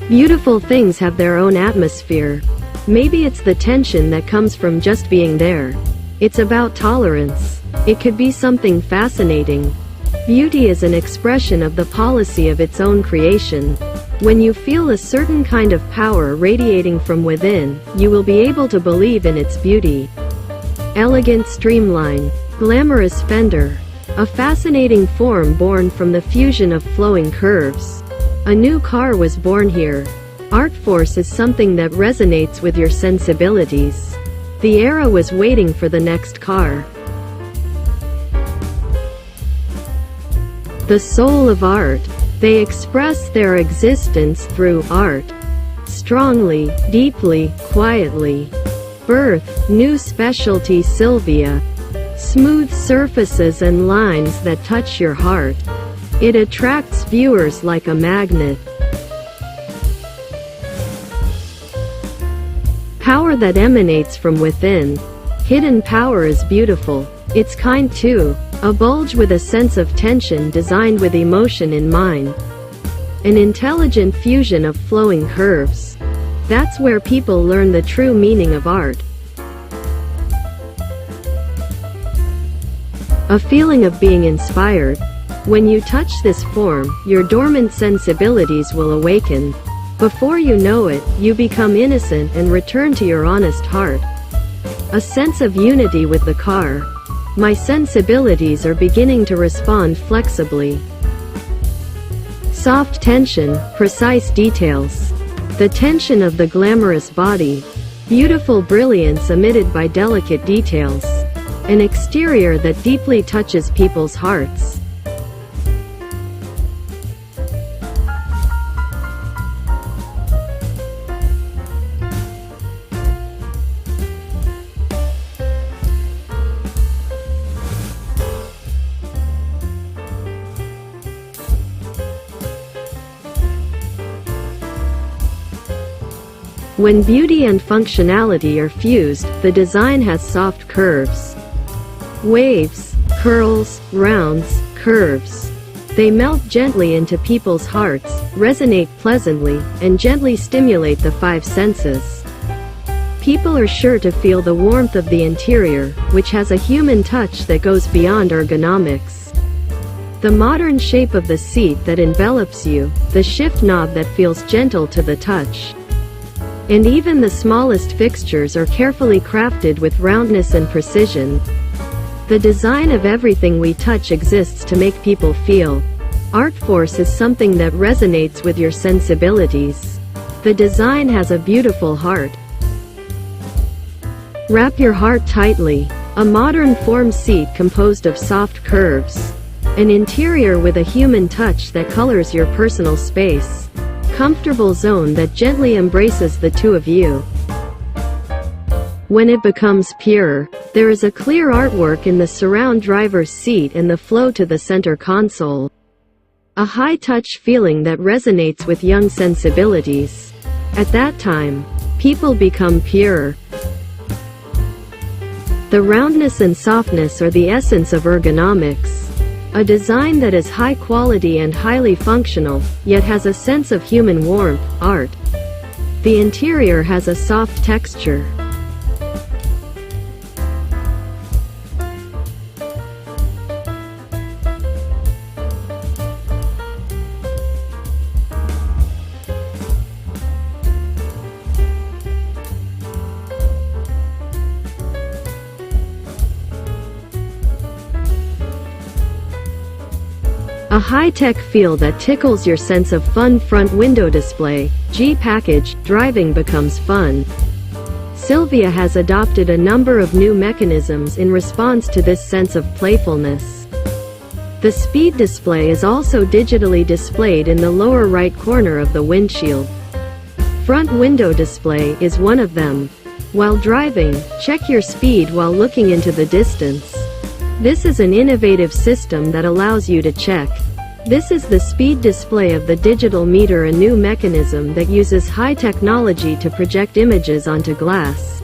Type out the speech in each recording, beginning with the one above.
Beautiful things have their own atmosphere. Maybe it's the tension that comes from just being there. It's about tolerance. It could be something fascinating. Beauty is an expression of the policy of its own creation. When you feel a certain kind of power radiating from within, you will be able to believe in its beauty. Elegant streamline. Glamorous fender. A fascinating form born from the fusion of flowing curves. A new car was born here. Art force is something that resonates with your sensibilities. The era was waiting for the next car. The soul of art. They express their existence through art. Strongly, deeply, quietly. Birth, new specialty Silvia. Smooth surfaces and lines that touch your heart. It attracts viewers like a magnet. Power that emanates from within. Hidden power is beautiful. It's kind too. A bulge with a sense of tension designed with emotion in mind. An intelligent fusion of flowing curves. That's where people learn the true meaning of art. A feeling of being inspired. When you touch this form, your dormant sensibilities will awaken. Before you know it, you become innocent and return to your honest heart. A sense of unity with the car. My sensibilities are beginning to respond flexibly. Soft tension, precise details. The tension of the glamorous body. Beautiful brilliance emitted by delicate details. An exterior that deeply touches people's hearts. When beauty and functionality are fused, the design has soft curves. Waves, curls, rounds, curves. They melt gently into people's hearts, resonate pleasantly, and gently stimulate the five senses. People are sure to feel the warmth of the interior, which has a human touch that goes beyond ergonomics. The modern shape of the seat that envelops you, the shift knob that feels gentle to the touch. And even the smallest fixtures are carefully crafted with roundness and precision. The design of everything we touch exists to make people feel. Art force is something that resonates with your sensibilities. The design has a beautiful heart. Wrap your heart tightly. A modern form seat composed of soft curves. An interior with a human touch that colors your personal space. Comfortable zone that gently embraces the two of you. When it becomes pure, there is a clear artwork in the surround driver's seat and the flow to the center console. A high-touch feeling that resonates with young sensibilities. At that time, people become pure. The roundness and softness are the essence of ergonomics. A design that is high quality and highly functional, yet has a sense of human warmth, art. The interior has a soft texture. A high-tech feel that tickles your sense of fun. Front window display, G-package, driving becomes fun. Silvia has adopted a number of new mechanisms in response to this sense of playfulness. The speed display is also digitally displayed in the lower right corner of the windshield. Front window display is one of them. While driving, check your speed while looking into the distance. This is an innovative system that allows you to check. This is the speed display of the digital meter, a new mechanism that uses high technology to project images onto glass.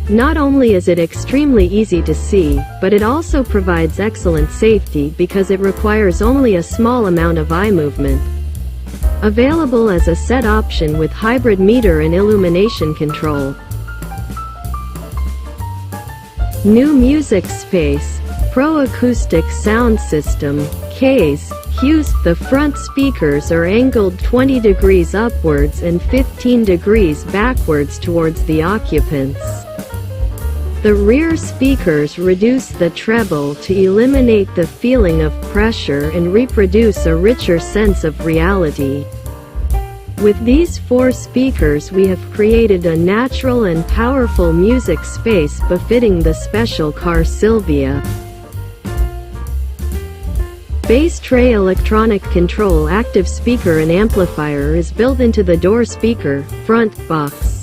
Not only is it extremely easy to see, but it also provides excellent safety because it requires only a small amount of eye movement. Available as a set option with hybrid meter and illumination control. New music space, Pro Acoustic Sound System, Ks, Qs. The front speakers are angled 20 degrees upwards and 15 degrees backwards towards the occupants. The rear speakers reduce the treble to eliminate the feeling of pressure and reproduce a richer sense of reality. With these 4 speakers we have created a natural and powerful music space befitting the special car Silvia. Bass tray electronic control active speaker and amplifier is built into the door speaker front box.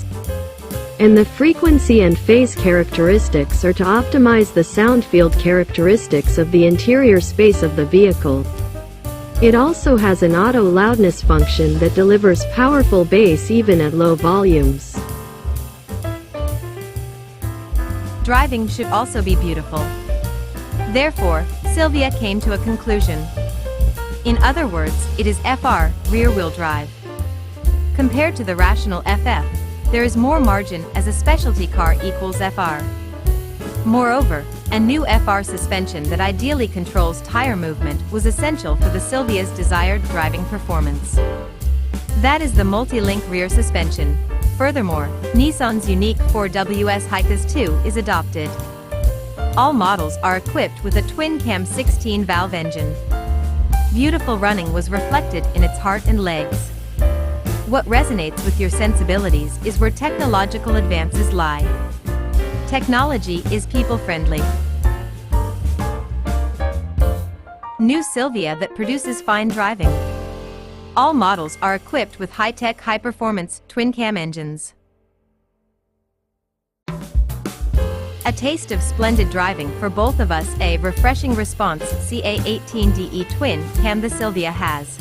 And the frequency and phase characteristics are to optimize the sound field characteristics of the interior space of the vehicle. It also has an auto loudness function that delivers powerful bass even at low volumes. Driving should also be beautiful. Therefore, Silvia came to a conclusion. In other words, it is FR, rear-wheel drive. Compared to the rational FF, there is more margin as a specialty car equals FR. Moreover, a new FR suspension that ideally controls tire movement was essential for the Silvia's desired driving performance. That is the multi-link rear suspension. Furthermore, Nissan's unique 4WS Hikes 2 is adopted. All models are equipped with a twin-cam 16-valve engine. Beautiful running was reflected in its heart and legs. What resonates with your sensibilities is where technological advances lie. Technology is people-friendly. New Silvia that produces fine driving. All models are equipped with high-tech, high-performance twin-cam engines. A taste of splendid driving for both of us. A refreshing response CA18DE twin cam the Silvia has.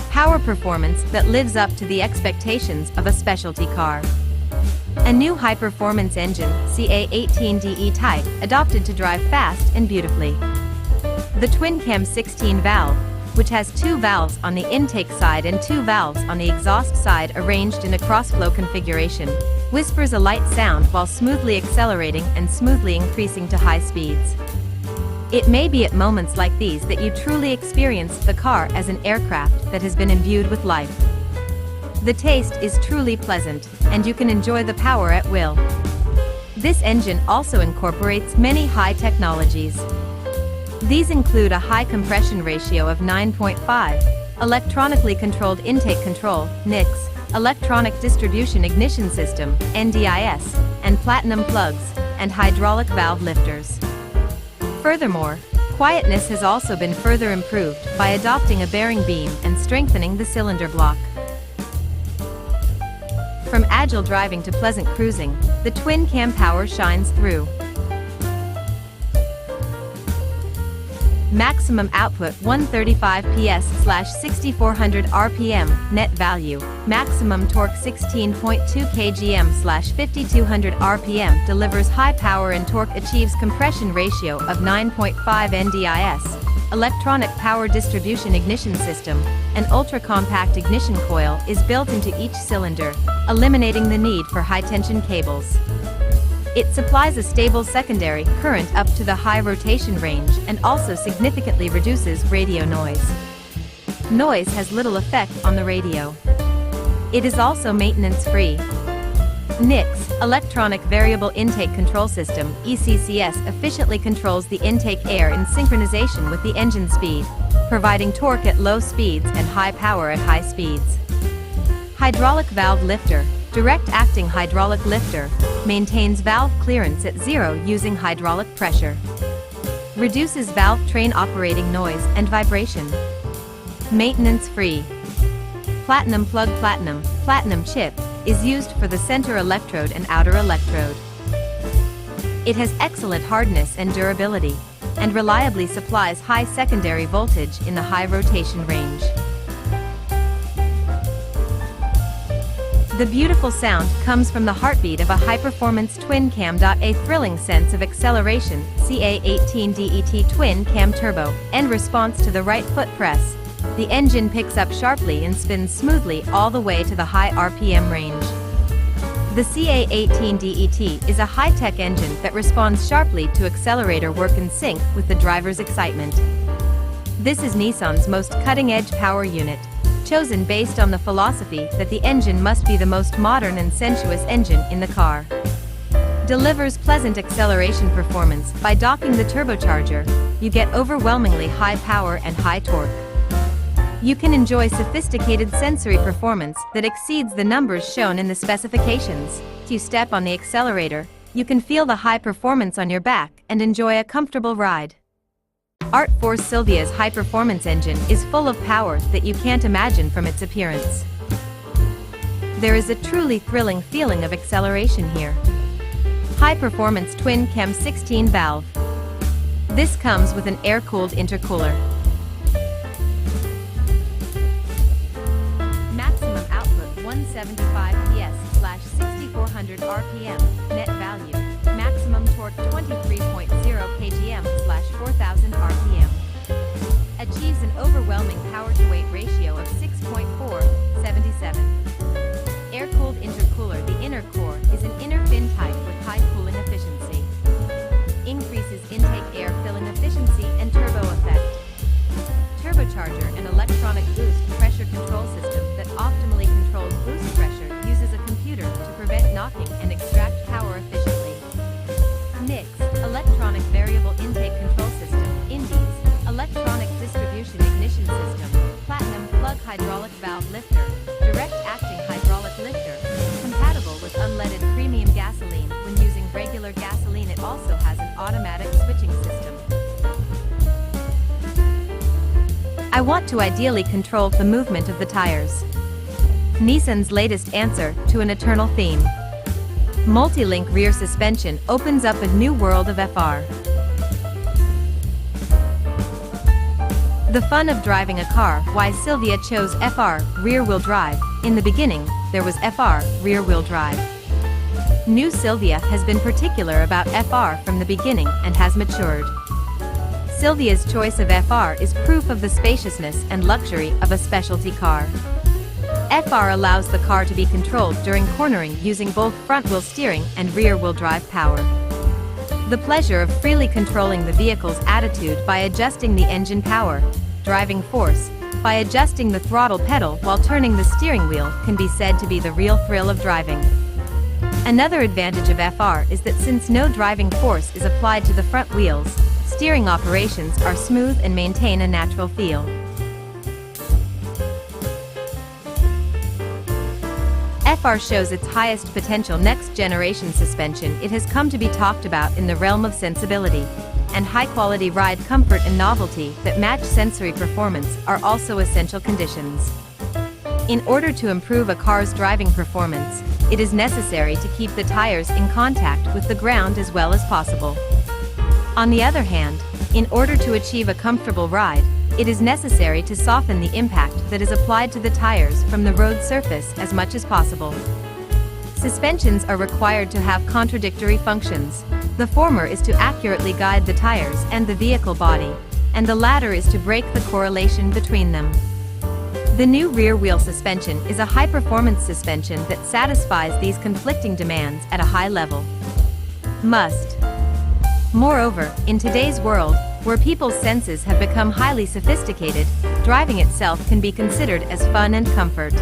Power performance that lives up to the expectations of a specialty car. A new high-performance engine CA18DE type adopted to drive fast and beautifully. The twin-cam 16-valve, which has 2 valves on the intake side and 2 valves on the exhaust side arranged in a cross-flow configuration, whispers a light sound while smoothly accelerating and smoothly increasing to high speeds. It may be at moments like these that you truly experience the car as an aircraft that has been imbued with life. The taste is truly pleasant, and you can enjoy the power at will. This engine also incorporates many high technologies. These include a high compression ratio of 9.5, electronically controlled intake control, NICS, electronic distribution ignition system, NDIS, and platinum plugs, and hydraulic valve lifters. Furthermore, quietness has also been further improved by adopting a bearing beam and strengthening the cylinder block. From agile driving to pleasant cruising, the twin-cam power shines through. Maximum output 135 PS/6400 RPM, net value, maximum torque 16.2 kgm/5200 RPM delivers high power and torque achieves compression ratio of 9.5 NDIS, electronic power distribution ignition system, an ultra-compact ignition coil is built into each cylinder, eliminating the need for high-tension cables. It supplies a stable secondary current up to the high rotation range and also significantly reduces radio noise. Noise has little effect on the radio. It is also maintenance-free. NICS, Electronic Variable Intake Control System, ECCS efficiently controls the intake air in synchronization with the engine speed, providing torque at low speeds and high power at high speeds. Hydraulic valve lifter, direct-acting hydraulic lifter, maintains valve clearance at 0 using hydraulic pressure. Reduces valve train operating noise and vibration. Maintenance-free. Platinum plug platinum chip, is used for the center electrode and outer electrode. It has excellent hardness and durability, and reliably supplies high secondary voltage in the high rotation range. The beautiful sound comes from the heartbeat of a high-performance twin-cam. A thrilling sense of acceleration, CA18DET twin-cam turbo, and response to the right foot press, the engine picks up sharply and spins smoothly all the way to the high RPM range. The CA18DET is a high-tech engine that responds sharply to accelerator work in sync with the driver's excitement. This is Nissan's most cutting-edge power unit, chosen based on the philosophy that the engine must be the most modern and sensuous engine in the car. Delivers pleasant acceleration performance by docking the turbocharger. You get overwhelmingly high power and high torque. You can enjoy sophisticated sensory performance that exceeds the numbers shown in the specifications. If you step on the accelerator, you can feel the high performance on your back and enjoy a comfortable ride. Art-Force Silvia's high-performance engine is full of power that you can't imagine from its appearance. There is a truly thrilling feeling of acceleration here. High-performance twin-cam 16-valve. This comes with an air-cooled intercooler. Maximum output 175 PS/6400 RPM, net value. Maximum torque 23.0 kgm/4000 RPM. Achieves an overwhelming power-to-weight ratio of 6.477. Air-cooled intercooler. The inner core is an inner fin type with high cooling efficiency. Increases intake air filling efficiency and turbo effect. Turbocharger and electronic boost pressure control system that optimally controls boost pressure uses a computer to prevent knocking and extract power efficiently. NICS, electronic variable intake control system. INDIES, electronic distribution ignition system. Platinum plug hydraulic valve lifter, direct acting hydraulic lifter. Compatible with unleaded premium gasoline. When using regular gasoline, it also has an automatic switching system. I want to ideally control the movement of the tires. Nissan's latest answer to an eternal theme. Multi-link rear suspension opens up a new world of FR. The fun of driving a car. Why Silvia chose FR rear-wheel drive. In the beginning, there was FR rear-wheel drive. New Silvia has been particular about FR from the beginning and has matured. Silvia's choice of FR is proof of the spaciousness and luxury of a specialty car. FR allows the car to be controlled during cornering using both front-wheel steering and rear-wheel drive power. The pleasure of freely controlling the vehicle's attitude by adjusting the engine power, driving force, by adjusting the throttle pedal while turning the steering wheel can be said to be the real thrill of driving. Another advantage of FR is that since no driving force is applied to the front wheels, steering operations are smooth and maintain a natural feel. FR shows its highest potential next-generation suspension. It has come to be talked about in the realm of sensibility, and high-quality ride comfort and novelty that match sensory performance are also essential conditions. In order to improve a car's driving performance, it is necessary to keep the tires in contact with the ground as well as possible. On the other hand, in order to achieve a comfortable ride, it is necessary to soften the impact that is applied to the tires from the road surface as much as possible. Suspensions are required to have contradictory functions. The former is to accurately guide the tires and the vehicle body, and the latter is to break the correlation between them. The new rear-wheel suspension is a high-performance suspension that satisfies these conflicting demands at a high level. Must. Moreover, in today's world, where people's senses have become highly sophisticated, driving itself can be considered as fun and comfort.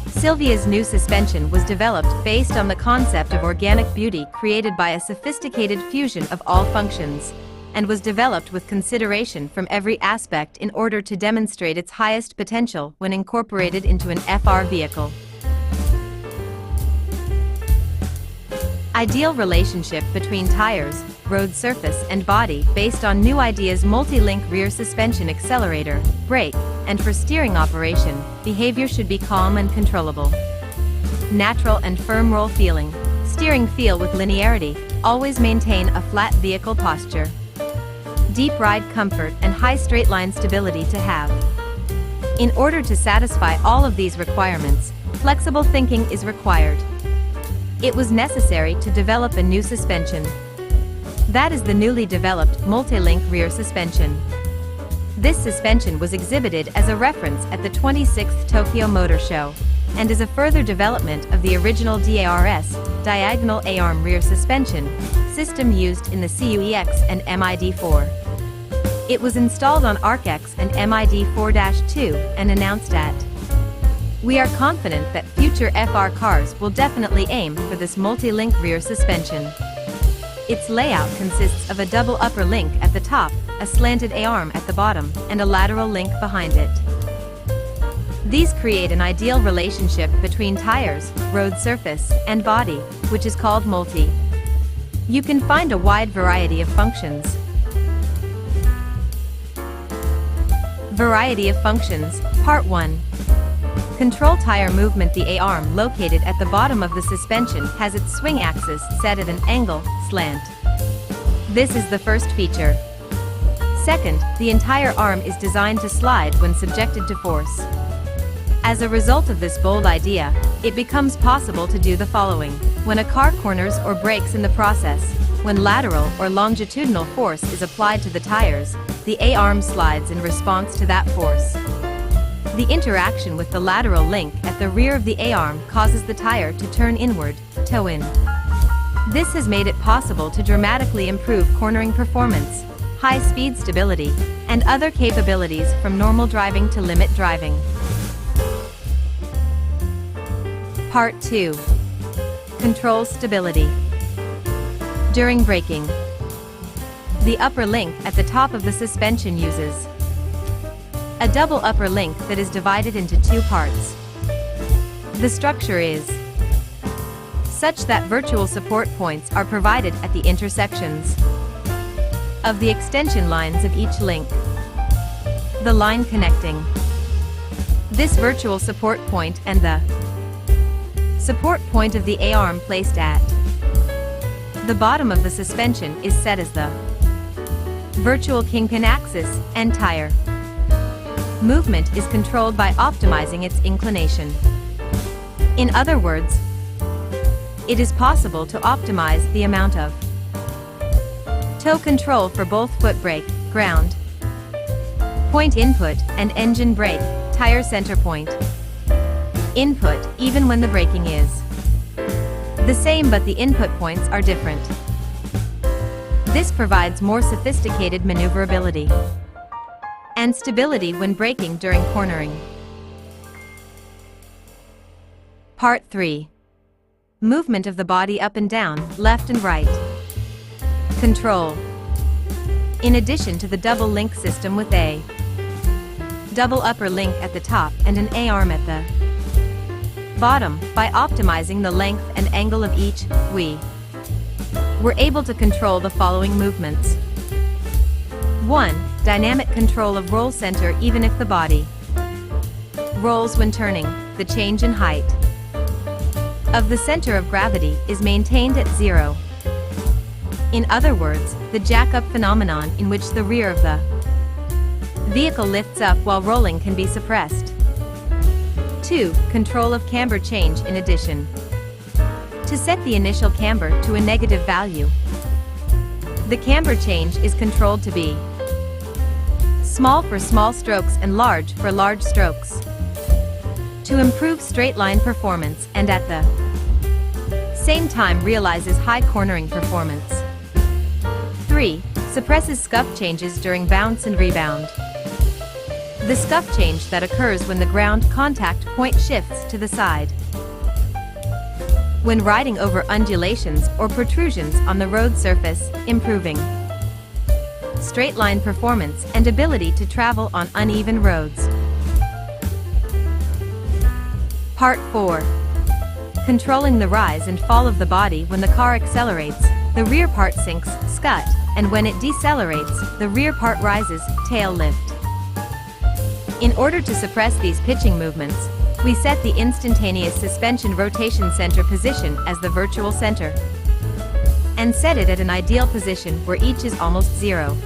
Silvia's new suspension was developed based on the concept of organic beauty created by a sophisticated fusion of all functions, and was developed with consideration from every aspect in order to demonstrate its highest potential when incorporated into an FR vehicle. Ideal relationship between tires, road surface and body based on new ideas: multi-link rear suspension, accelerator, brake, and for steering operation, behavior should be calm and controllable. Natural and firm roll feeling, steering feel with linearity, always maintain a flat vehicle posture. Deep ride comfort and high straight line stability to have. In order to satisfy all of these requirements, flexible thinking is required. It was necessary to develop a new suspension. That is the newly developed multi-link rear suspension. This suspension was exhibited as a reference at the 26th Tokyo Motor Show, and is a further development of the original DARS, diagonal A-arm rear suspension, system used in the CUEX and MID4. It was installed on ARC-X and MID4-2 and announced at "We are confident that future FR cars will definitely aim for this multi-link rear suspension." Its layout consists of a double upper link at the top, a slanted A-arm at the bottom, and a lateral link behind it. These create an ideal relationship between tires, road surface, and body, which is called multi. You can find a wide variety of functions. Variety of functions, Part 1. Control tire movement. The A-arm located at the bottom of the suspension has its swing axis set at an angle, slant. This is the first feature. Second, the entire arm is designed to slide when subjected to force. As a result of this bold idea, it becomes possible to do the following. When a car corners or brakes in the process, when lateral or longitudinal force is applied to the tires, the A-arm slides in response to that force. The interaction with the lateral link at the rear of the A-arm causes the tire to turn inward, toe in. This has made it possible to dramatically improve cornering performance, high-speed stability, and other capabilities from normal driving to limit driving. Part 2. Control stability. During braking, the upper link at the top of the suspension uses a double upper link that is divided into two parts. The structure is such that virtual support points are provided at the intersections of the extension lines of each link. The line connecting this virtual support point and the support point of the A-arm placed at the bottom of the suspension is set as the virtual kingpin axis, and tire movement is controlled by optimizing its inclination. In other words, it is possible to optimize the amount of toe control for both foot brake, ground point input, and engine brake, tire center point input, even when the braking is the same but the input points are different. This provides more sophisticated maneuverability and stability when braking during cornering. Part 3. Movement of the body up and down, left and right. Control. In addition to the double link system with a double upper link at the top and an A-arm at the bottom, by optimizing the length and angle of each, we were able to control the following movements. 1. Dynamic control of roll center even if the body rolls when turning. The change in height of the center of gravity is maintained at 0. In other words, the jack-up phenomenon in which the rear of the vehicle lifts up while rolling can be suppressed. 2. Control of camber change. In addition to set the initial camber to a negative value, the camber change is controlled to be small for small strokes and large for large strokes to improve straight line performance and at the same time realizes high cornering performance. 3. Suppresses scuff changes during bounce and rebound. The scuff change that occurs when the ground contact point shifts to the side when riding over undulations or protrusions on the road surface, improving straight line performance and ability to travel on uneven roads. Part 4. Controlling the rise and fall of the body. When the car accelerates, the rear part sinks, scut, and when it decelerates, the rear part rises, tail lift. In order to suppress these pitching movements, we set the instantaneous suspension rotation center position as the virtual center and set it at an ideal position where each is almost 0.